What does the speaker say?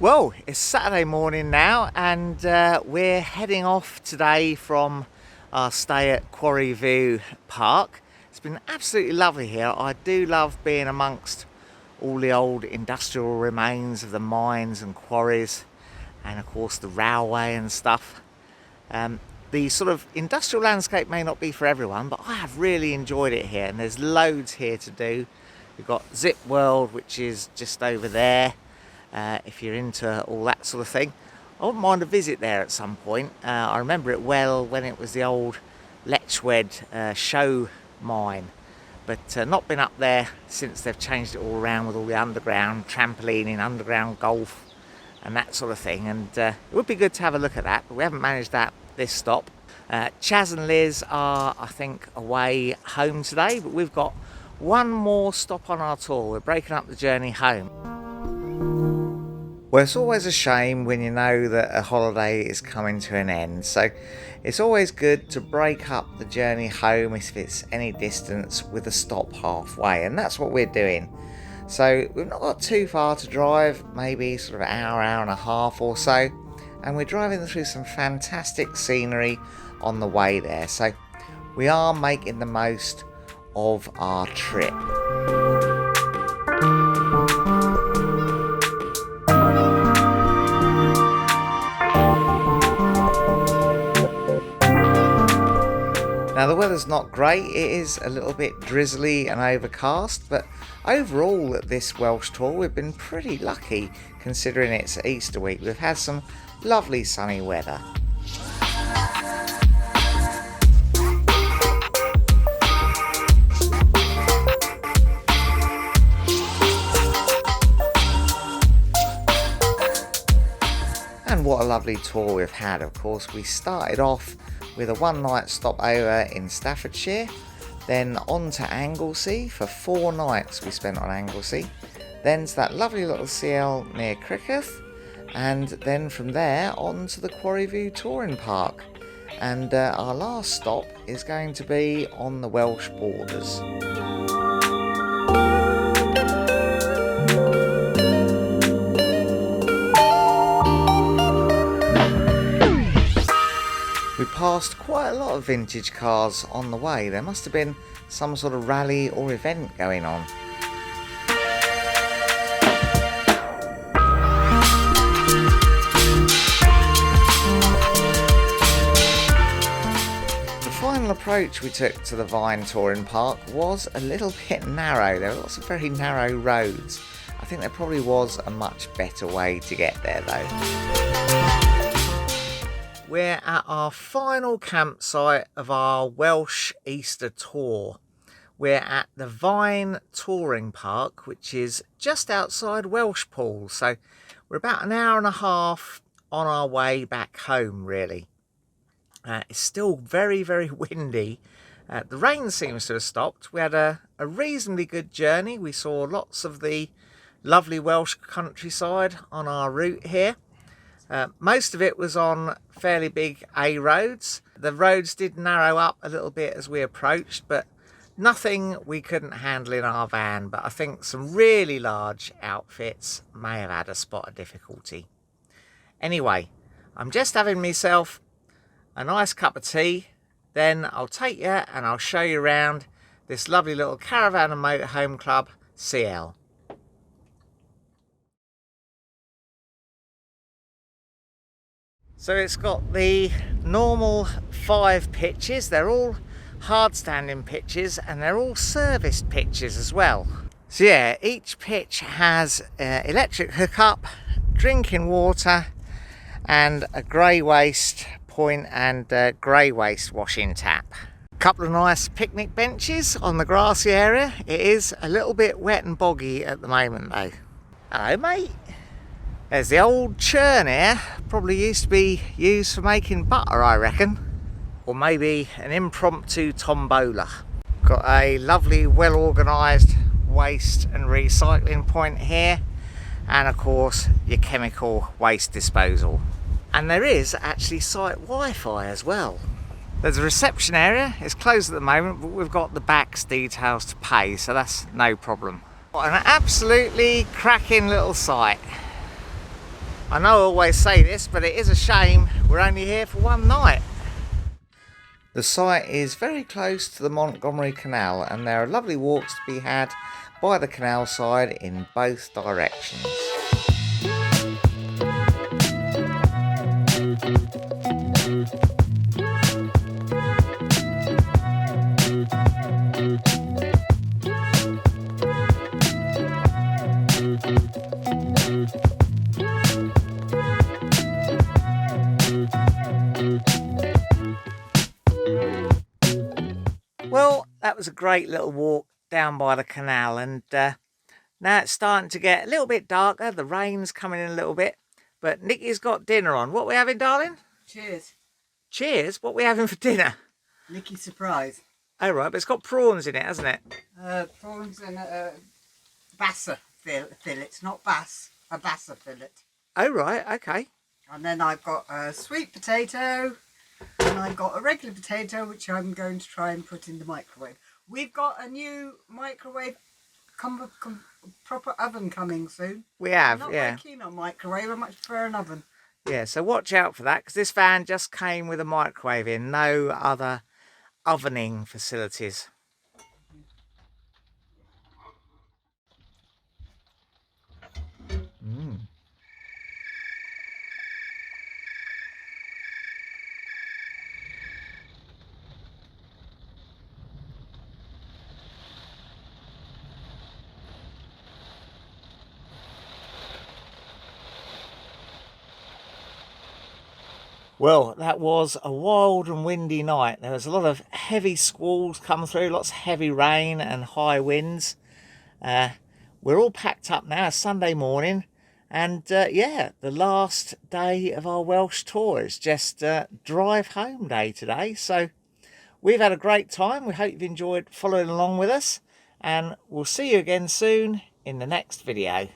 Well, it's Saturday morning now, and we're heading off today from our stay at Quarry View Park. It's been absolutely lovely here. I do love being amongst all the old industrial remains of the mines and quarries, and of course the railway and stuff. The sort of industrial landscape may not be for everyone, but I have really enjoyed it here, and there's loads here to do. We've got Zip World, which is just over there. If you're into all that sort of thing, I wouldn't mind a visit there at some point. I remember it well when it was the old Ttxela show mine, but not been up there since they've changed it all around with all the underground trampolining, underground golf and that sort of thing, and it would be good to have a look at that, but we haven't managed that this stop. Chaz and Liz are, I think, away home today, but we've got one more stop on our tour. We're breaking up the journey home. Well, it's always a shame when you know that a holiday is coming to an end, so it's always good to break up the journey home if it's any distance with a stop halfway, and that's what we're doing. So we've not got too far to drive, maybe sort of an hour and a half or so, and we're driving through some fantastic scenery on the way there, so we are making the most of our trip. Now the weather's not great, it is a little bit drizzly and overcast, but overall at this Welsh tour we've been pretty lucky considering it's Easter week. We've had some lovely sunny weather. And what a lovely tour we've had. Of course, we started off with a one-night stopover in Staffordshire, then on to Anglesey for 4 nights we spent on Anglesey, then to that lovely little CL near Crickeath, and then from there on to the Quarry View Touring Park, and our last stop is going to be on the Welsh borders. We passed quite a lot of vintage cars on the way. There must have been some sort of rally or event going on. The final approach we took to the Vine Touring Park was a little bit narrow. There were lots of very narrow roads. I think there probably was a much better way to get there though. We're at our final campsite of our Welsh Easter tour. We're at the Vine Touring Park, which is just outside Welshpool. So we're about an hour and a half on our way back home, really. It's still very, very windy. The rain seems to have stopped. We had a reasonably good journey. We saw lots of the lovely Welsh countryside on our route here. Most of it was on fairly big A roads. The roads did narrow up a little bit as we approached, but nothing we couldn't handle in our van. But I think some really large outfits may have had a spot of difficulty. Anyway, I'm just having myself a nice cup of tea. Then I'll take you and I'll show you around this lovely little Caravan and Motorhome Club, CL. So it's got the normal 5 pitches. They're all hard standing pitches and they're all serviced pitches as well. So yeah, each pitch has electric hookup, drinking water and a grey waste point and grey waste washing tap. A couple of nice picnic benches on the grassy area. It is a little bit wet and boggy at the moment though. Hello mate. There's the old churn here, probably used to be used for making butter I reckon, or maybe an impromptu tombola. Got a lovely well organised waste and recycling point here, and of course your chemical waste disposal. And there is actually site Wi-Fi as well. There's a reception area, it's closed at the moment, but we've got the back's details to pay, so that's no problem. What an absolutely cracking little site. I know I always say this, but it is a shame we're only here for one night. The site is very close to the Montgomery Canal, and there are lovely walks to be had by the canal side in both directions. Well, that was a great little walk down by the canal, and now it's starting to get a little bit darker. The rain's coming in a little bit, but Nikki's got dinner on. What are we having, darling? Cheers. Cheers? What are we having for dinner? Nikki's surprise. Oh, right, but it's got prawns in it, hasn't it? Prawns and bassa fillets, not bass, a bassa fillet. Oh, right, okay. And then I've got a sweet potato, and I've got a regular potato, which I'm going to try and put in the microwave. We've got a new microwave, proper oven coming soon. We have, I'm not yeah. very keen on microwave, I much prefer an oven. Yeah, so watch out for that, because this van just came with a microwave in, no other ovening facilities. Well, that was a wild and windy night. There was a lot of heavy squalls come through, lots of heavy rain and high winds. We're all packed up now, Sunday morning, and yeah, the last day of our Welsh tour is just drive home day today. So we've had a great time. We hope you've enjoyed following along with us, and we'll see you again soon in the next video.